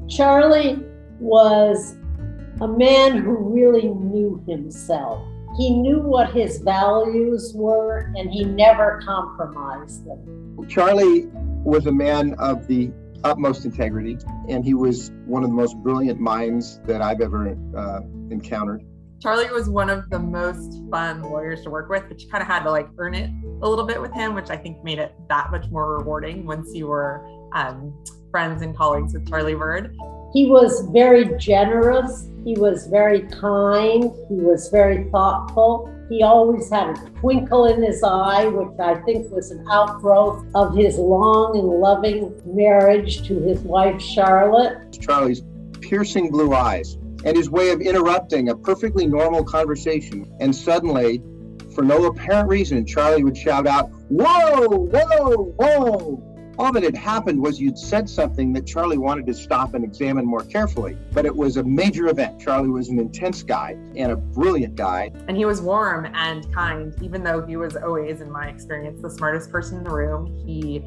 Charlie was a man who really knew himself. He knew what his values were, and he never compromised them. Charlie was a man of the utmost integrity, and he was one of the most brilliant minds that I've ever encountered. Charlie was one of the most fun lawyers to work with, but you kind of had to earn it a little bit with him, which I think made it that much more rewarding once you were friends and colleagues with Charlie Bird. He was very generous. He was very kind. He was very thoughtful. He always had a twinkle in his eye, which I think was an outgrowth of his long and loving marriage to his wife, Charlotte. Charlie's piercing blue eyes and his way of interrupting a perfectly normal conversation. And suddenly, for no apparent reason, Charlie would shout out, "Whoa, whoa, whoa." All that had happened was you'd said something that Charlie wanted to stop and examine more carefully, but it was a major event. Charlie was an intense guy and a brilliant guy. And he was warm and kind, even though he was always, in my experience, the smartest person in the room. He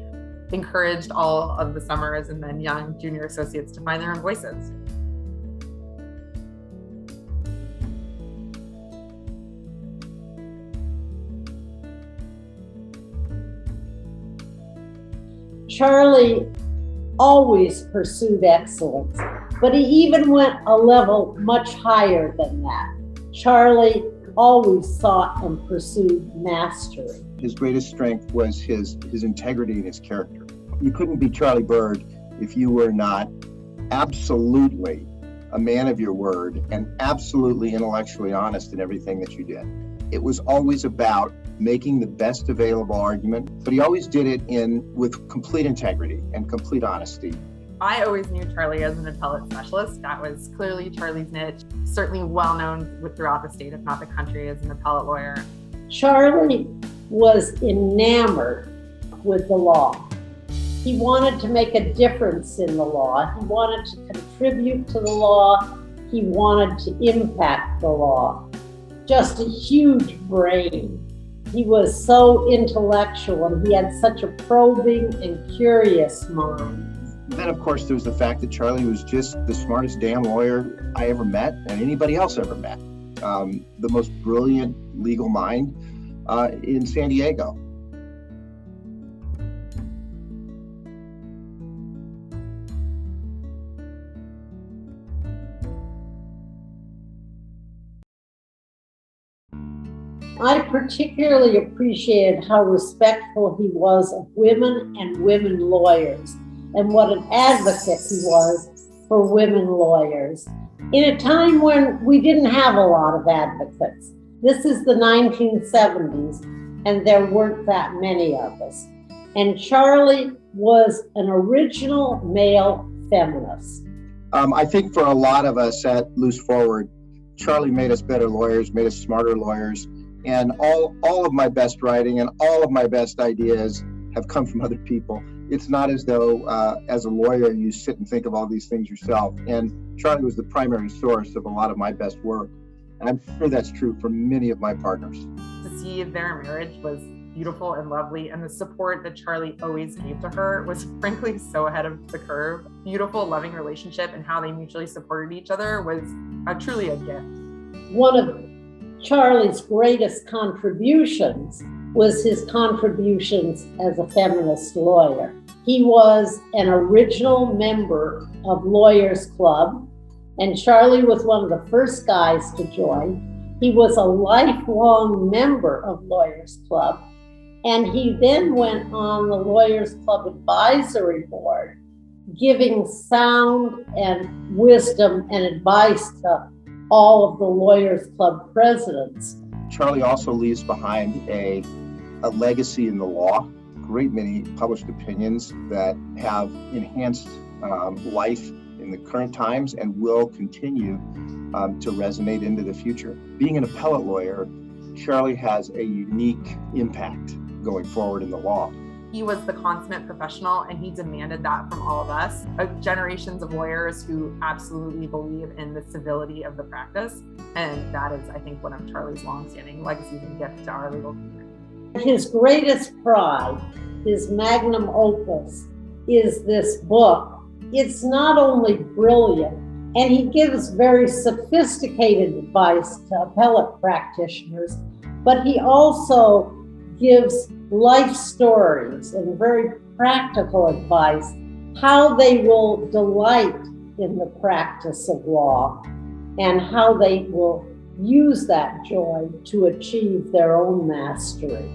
encouraged all of the Summers and then young junior associates to find their own voices. Charlie always pursued excellence, but he even went a level much higher than that. Charlie always sought and pursued mastery. His greatest strength was his integrity and his character. You couldn't be Charlie Bird if you were not absolutely a man of your word and absolutely intellectually honest in everything that you did. It was always about making the best available argument, but he always did it with complete integrity and complete honesty. I always knew Charlie as an appellate specialist. That was clearly Charlie's niche, certainly well known throughout the state, if not the country, as an appellate lawyer. Charlie was enamored with the law. He wanted to make a difference in the law. He wanted to contribute to the law. He wanted to impact the law. Just a huge brain. He was so intellectual and he had such a probing and curious mind. Then, of course, there was the fact that Charlie was just the smartest damn lawyer I ever met and anybody else ever met. The most brilliant legal mind in San Diego. I particularly appreciated how respectful he was of women and women lawyers, and what an advocate he was for women lawyers. In a time when we didn't have a lot of advocates. This is the 1970s, and there weren't that many of us. And Charlie was an original male feminist. I think for a lot of us at Luce Forward, Charlie made us better lawyers, made us smarter lawyers. And all of my best writing and all of my best ideas have come from other people. It's not as though, as a lawyer, you sit and think of all these things yourself. And Charlie was the primary source of a lot of my best work. And I'm sure that's true for many of my partners. To see their marriage was beautiful and lovely, and the support that Charlie always gave to her was frankly so ahead of the curve. Beautiful, loving relationship, and how they mutually supported each other was truly a gift. One of Charlie's greatest contributions was his contributions as a feminist lawyer. He was an original member of Lawyers Club, and Charlie was one of the first guys to join. He was a lifelong member of Lawyers Club, and he then went on the Lawyers Club advisory board, giving sound and wisdom and advice to all of the Lawyers Club presidents. Charlie also leaves behind a legacy in the law, a great many published opinions that have enhanced life in the current times and will continue to resonate into the future. Being an appellate lawyer, Charlie has a unique impact going forward in the law. He was the consummate professional, and he demanded that from all of us, generations of lawyers who absolutely believe in the civility of the practice. And that is, I think, one of Charlie's longstanding legacies and gift to our legal community. His greatest pride, his magnum opus, is this book it's not only brilliant, and he gives very sophisticated advice to appellate practitioners, but he also gives life stories and very practical advice, how they will delight in the practice of law and how they will use that joy to achieve their own mastery.